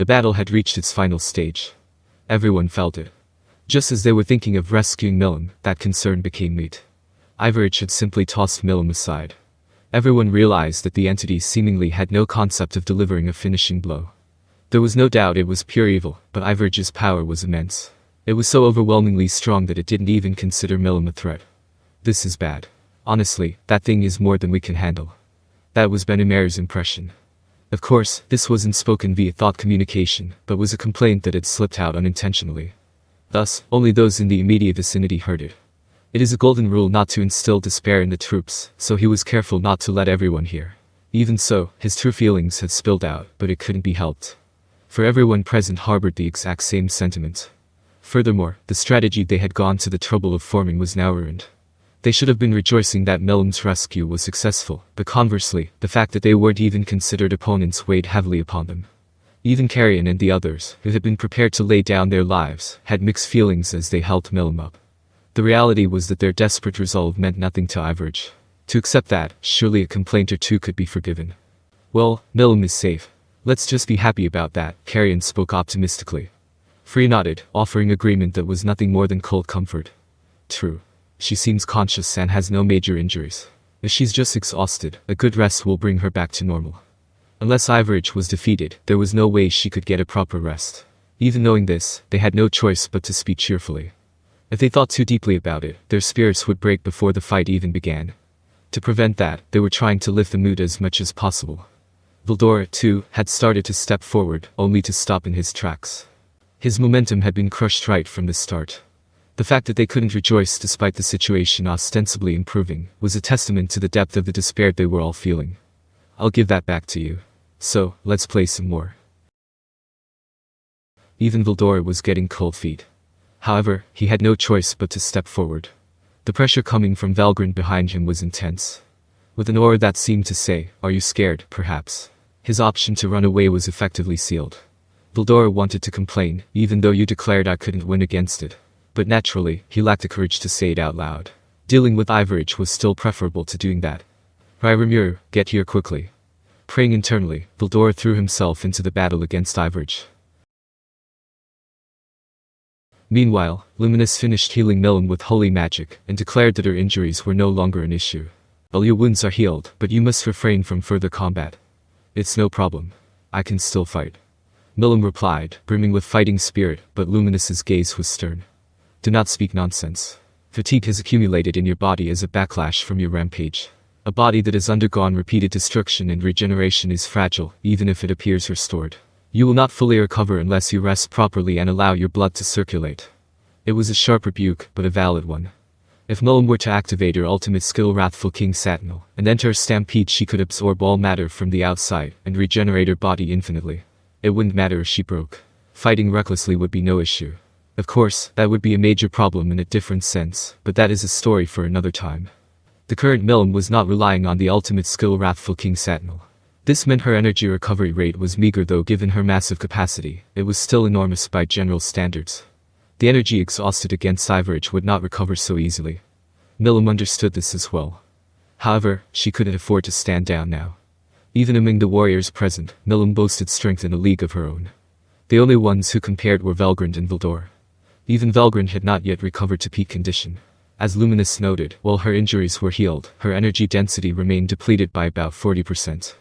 The battle had reached its final stage. Everyone felt it. Just as they were thinking of rescuing Milim, that concern became moot. Ivarage had simply tossed Milim aside. Everyone realized that the entity seemingly had no concept of delivering a finishing blow. There was no doubt it was pure evil, but Ivarage's power was immense. It was so overwhelmingly strong that it didn't even consider Milim a threat. This is bad. Honestly, that thing is more than we can handle. That was Benimer's impression. Of course, this wasn't spoken via thought communication, but was a complaint that had slipped out unintentionally. Thus, only those in the immediate vicinity heard it. It is a golden rule not to instill despair in the troops, so he was careful not to let everyone hear. Even so, his true feelings had spilled out, but it couldn't be helped. For everyone present harbored the exact same sentiment. Furthermore, the strategy they had gone to the trouble of forming was now ruined. They should have been rejoicing that Milim's rescue was successful, but conversely, the fact that they weren't even considered opponents weighed heavily upon them. Even Carrion and the others, who had been prepared to lay down their lives, had mixed feelings as they helped Milim up. The reality was that their desperate resolve meant nothing to Ivarage. To accept that, surely a complaint or two could be forgiven. Well, Milim is safe. Let's just be happy about that, Carrion spoke optimistically. Free nodded, offering agreement that was nothing more than cold comfort. True. She seems conscious and has no major injuries. If she's just exhausted, a good rest will bring her back to normal. Unless Ivarage was defeated, there was no way she could get a proper rest. Even knowing this, they had no choice but to speak cheerfully. If they thought too deeply about it, their spirits would break before the fight even began. To prevent that, they were trying to lift the mood as much as possible. Veldora, too, had started to step forward, only to stop in his tracks. His momentum had been crushed right from the start. The fact that they couldn't rejoice despite the situation ostensibly improving was a testament to the depth of the despair they were all feeling. I'll give that back to you. So, let's play some more. Even Veldora was getting cold feet. However, he had no choice but to step forward. The pressure coming from Valgrind behind him was intense. With an aura that seemed to say, "Are you scared, perhaps?" His option to run away was effectively sealed. Veldora wanted to complain, even though you declared I couldn't win against it. But naturally, he lacked the courage to say it out loud. Dealing with Ivarage was still preferable to doing that. Rimur, get here quickly. Praying internally, Veldora threw himself into the battle against Ivarage. Meanwhile, Luminous finished healing Milim with holy magic, and declared that her injuries were no longer an issue. All your wounds are healed, but you must refrain from further combat. It's no problem. I can still fight. Milim replied, brimming with fighting spirit, but Luminous's gaze was stern. Do not speak nonsense. Fatigue has accumulated in your body as a backlash from your rampage. A body that has undergone repeated destruction and regeneration is fragile, even if it appears restored. You will not fully recover unless you rest properly and allow your blood to circulate. It was a sharp rebuke, but a valid one. If Milim were to activate her ultimate skill Wrathful King Satinel, and enter a stampede, she could absorb all matter from the outside, and regenerate her body infinitely. It wouldn't matter if she broke. Fighting recklessly would be no issue. Of course, that would be a major problem in a different sense, but that is a story for another time. The current Milim was not relying on the ultimate skill Wrathful King Satinel. This meant her energy recovery rate was meager, though given her massive capacity, it was still enormous by general standards. The energy exhausted against Ivarage would not recover so easily. Milim understood this as well. However, she couldn't afford to stand down now. Even among the warriors present, Milim boasted strength in a league of her own. The only ones who compared were Valgrind and Veldora. Even Valgrind had not yet recovered to peak condition. As Luminous noted, while her injuries were healed, her energy density remained depleted by about 40%.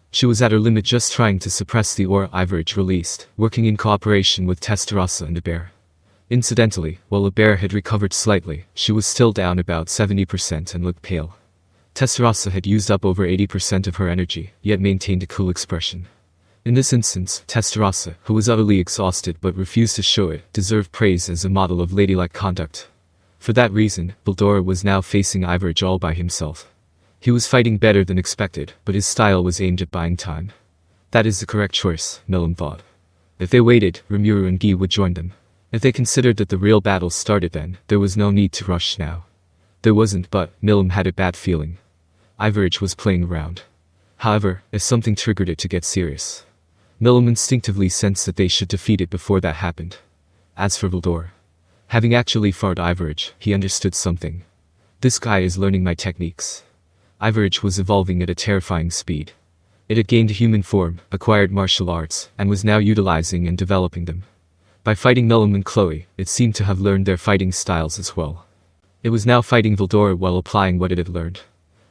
She was at her limit just trying to suppress the aura Ivarage released, working in cooperation with Tensura and Ivor. Incidentally, while Ivor had recovered slightly, she was still down about 70% and looked pale. Tensura had used up over 80% of her energy, yet maintained a cool expression. In this instance, Tensura, who was utterly exhausted but refused to show it, deserved praise as a model of ladylike conduct. For that reason, Veldora was now facing Ivarage all by himself. He was fighting better than expected, but his style was aimed at buying time. That is the correct choice, Milim thought. If they waited, Rimuru and Guy would join them. If they considered that the real battle started then, there was no need to rush now. There wasn't, but Milim had a bad feeling. Ivarage was playing around. However, if something triggered it to get serious. Milim instinctively sensed that they should defeat it before that happened. As for Veldora, having actually fought Ivarage, he understood something. This guy is learning my techniques. Ivarage was evolving at a terrifying speed. It had gained a human form, acquired martial arts, and was now utilizing and developing them. By fighting Milim and Chloe, it seemed to have learned their fighting styles as well. It was now fighting Veldora while applying what it had learned.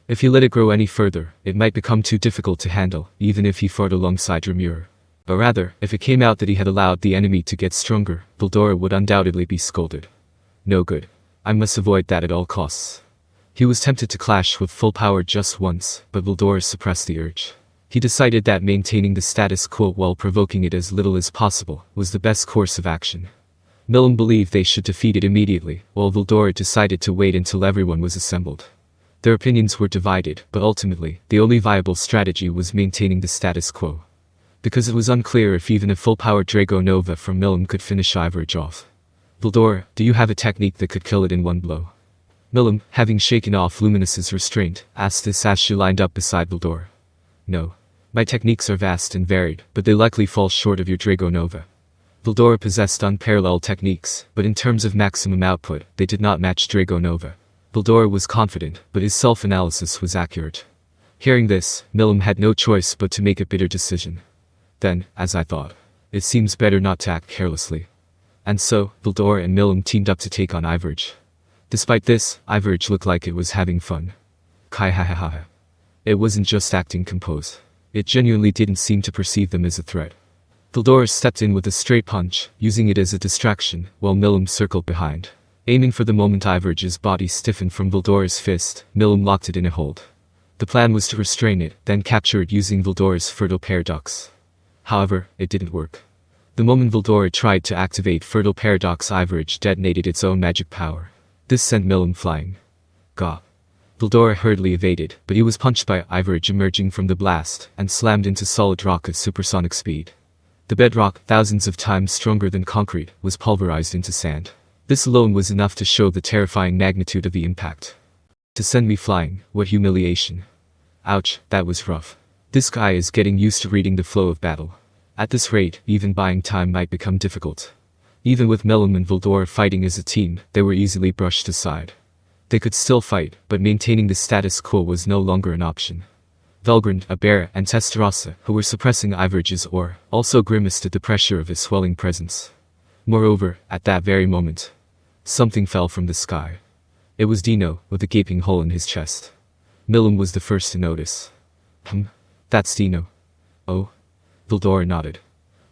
If he let it grow any further, it might become too difficult to handle, even if he fought alongside Ramur. But rather, if it came out that he had allowed the enemy to get stronger, Veldora would undoubtedly be scolded. No good. I must avoid that at all costs. He was tempted to clash with full power just once, but Veldora suppressed the urge. He decided that maintaining the status quo while provoking it as little as possible was the best course of action. Milim believed they should defeat it immediately, while Veldora decided to wait until everyone was assembled. Their opinions were divided, but ultimately, the only viable strategy was maintaining the status quo. Because it was unclear if even a full-power Drago Nova from Milim could finish Ivarage off. Veldora, do you have a technique that could kill it in one blow? Milim, having shaken off Luminous's restraint, asked this as she lined up beside Veldora. No. My techniques are vast and varied, but they likely fall short of your Drago Nova. Veldora possessed unparalleled techniques, but in terms of maximum output, they did not match Drago Nova. Veldora was confident, but his self-analysis was accurate. Hearing this, Milim had no choice but to make a bitter decision. Then, as I thought, it seems better not to act carelessly. And so, Veldora and Milim teamed up to take on Ivarage. Despite this, Ivarage looked like it was having fun. Kai ha ha ha. It wasn't just acting composed. It genuinely didn't seem to perceive them as a threat. Veldora stepped in with a straight punch, using it as a distraction, while Milim circled behind. Aiming for the moment Ivarage's body stiffened from Veldora's fist, Milim locked it in a hold. The plan was to restrain it, then capture it using Veldora's fertile paradox. However, it didn't work. The moment Veldora tried to activate fertile paradox, Ivarage detonated its own magic power. This sent Milim flying. Gah. Veldora hurriedly evaded, but he was punched by Ivarage emerging from the blast, and slammed into solid rock at supersonic speed. The bedrock, thousands of times stronger than concrete, was pulverized into sand. This alone was enough to show the terrifying magnitude of the impact. To send me flying, what humiliation. Ouch, that was rough. This guy is getting used to reading the flow of battle. At this rate, even buying time might become difficult. Even with Milim and Veldora fighting as a team, they were easily brushed aside. They could still fight, but maintaining the status quo was no longer an option. Velgrund, Abera, and Tensura, who were suppressing Ivarage's aura, also grimaced at the pressure of his swelling presence. Moreover, at that very moment, something fell from the sky. It was Dino, with a gaping hole in his chest. Milim was the first to notice. That's Dino. Oh? Veldora nodded.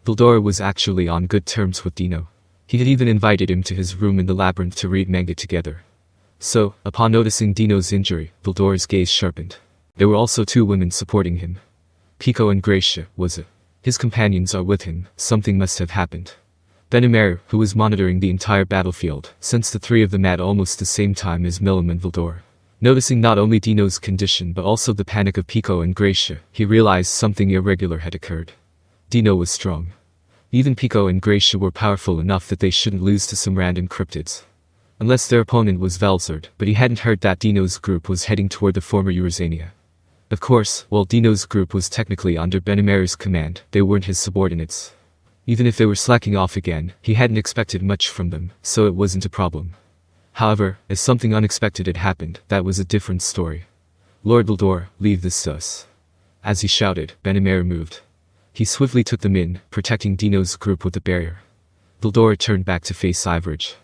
Veldora was actually on good terms with Dino. He had even invited him to his room in the labyrinth to read manga together. So, upon noticing Dino's injury, Veldora's gaze sharpened. There were also two women supporting him. Pico and Gracia, was it? His companions are with him, something must have happened. Benimaru, who was monitoring the entire battlefield, sensed the three of them at almost the same time as Milim and Veldora. Noticing not only Dino's condition but also the panic of Pico and Gracia, he realized something irregular had occurred. Dino was strong. Even Pico and Gracia were powerful enough that they shouldn't lose to some random cryptids. Unless their opponent was Veldora, but he hadn't heard that Dino's group was heading toward the former Eurasania. Of course, while Dino's group was technically under Benimaru's command, they weren't his subordinates. Even if they were slacking off again, he hadn't expected much from them, so it wasn't a problem. However, as something unexpected had happened, that was a different story. Lord Veldora, leave this to us. As he shouted, Benimaru moved. He swiftly took them in, protecting Dino's group with a barrier. Veldora turned back to face Ivarage.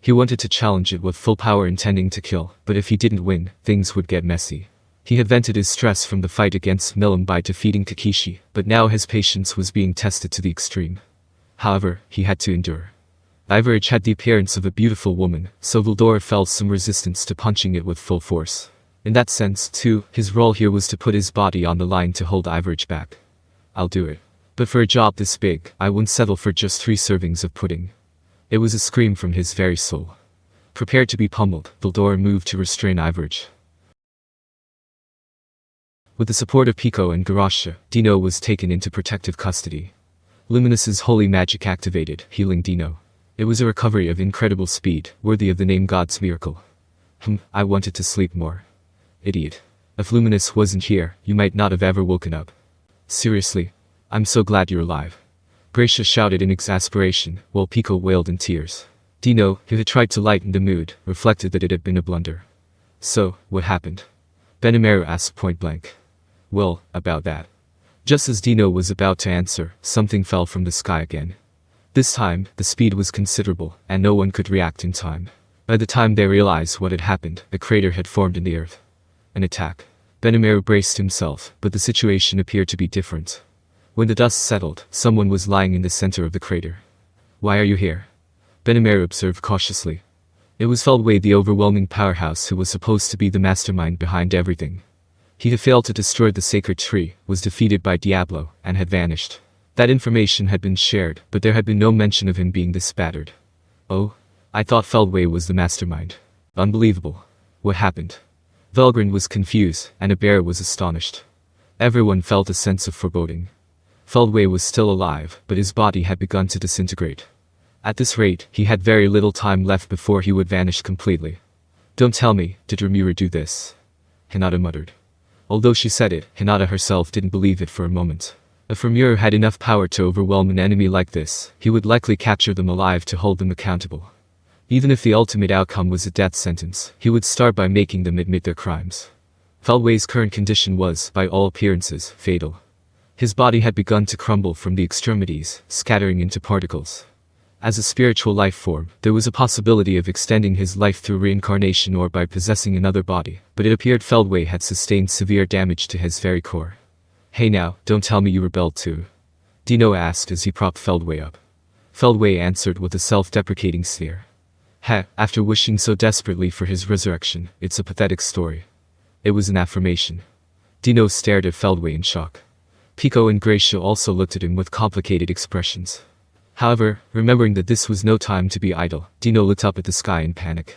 He wanted to challenge it with full power, intending to kill, but if he didn't win, things would get messy. He had vented his stress from the fight against Milim by defeating Kakishi, but now his patience was being tested to the extreme. However, he had to endure. Ivarage had the appearance of a beautiful woman, so Veldora felt some resistance to punching it with full force. In that sense, too, his role here was to put his body on the line to hold Ivarage back. I'll do it. But for a job this big, I wouldn't settle for just 3 servings of pudding. It was a scream from his very soul. Prepared to be pummeled, Veldora moved to restrain Ivarage. With the support of Pico and Gracia, Dino was taken into protective custody. Luminous's holy magic activated, healing Dino. It was a recovery of incredible speed, worthy of the name God's miracle. I wanted to sleep more. Idiot. If Luminous wasn't here, you might not have ever woken up. Seriously, I'm so glad you're alive. Gracia shouted in exasperation, while Pico wailed in tears. Dino, who had tried to lighten the mood, reflected that it had been a blunder. So, what happened? Benimaru asked point blank. Well, about that. Just as Dino was about to answer, something fell from the sky again. This time, the speed was considerable, and no one could react in time. By the time they realized what had happened, a crater had formed in the earth. An attack. Benimaru braced himself, but the situation appeared to be different. When the dust settled, someone was lying in the center of the crater. "Why are you here?" Benimaru observed cautiously. It was Feldway, the overwhelming powerhouse who was supposed to be the mastermind behind everything. He had failed to destroy the sacred tree, was defeated by Diablo, and had vanished. That information had been shared, but there had been no mention of him being this battered. "Oh? I thought Feldway was the mastermind. Unbelievable. What happened?" Velgren was confused, and a bear was astonished. Everyone felt a sense of foreboding. Feldway was still alive, but his body had begun to disintegrate. At this rate, he had very little time left before he would vanish completely. "Don't tell me, did Rimura do this?" Hinata muttered. Although she said it, Hinata herself didn't believe it for a moment. If Rimura had enough power to overwhelm an enemy like this, he would likely capture them alive to hold them accountable. Even if the ultimate outcome was a death sentence, he would start by making them admit their crimes. Feldway's current condition was, by all appearances, fatal. His body had begun to crumble from the extremities, scattering into particles. As a spiritual life form, there was a possibility of extending his life through reincarnation or by possessing another body, but it appeared Feldway had sustained severe damage to his very core. "Hey now, don't tell me you rebelled too?" Dino asked as he propped Feldway up. Feldway answered with a self-deprecating sneer. After wishing so desperately for his resurrection, it's a pathetic story." It was an affirmation. Dino stared at Feldway in shock. Pico and Gracia also looked at him with complicated expressions. However, remembering that this was no time to be idle, Dino looked up at the sky in panic.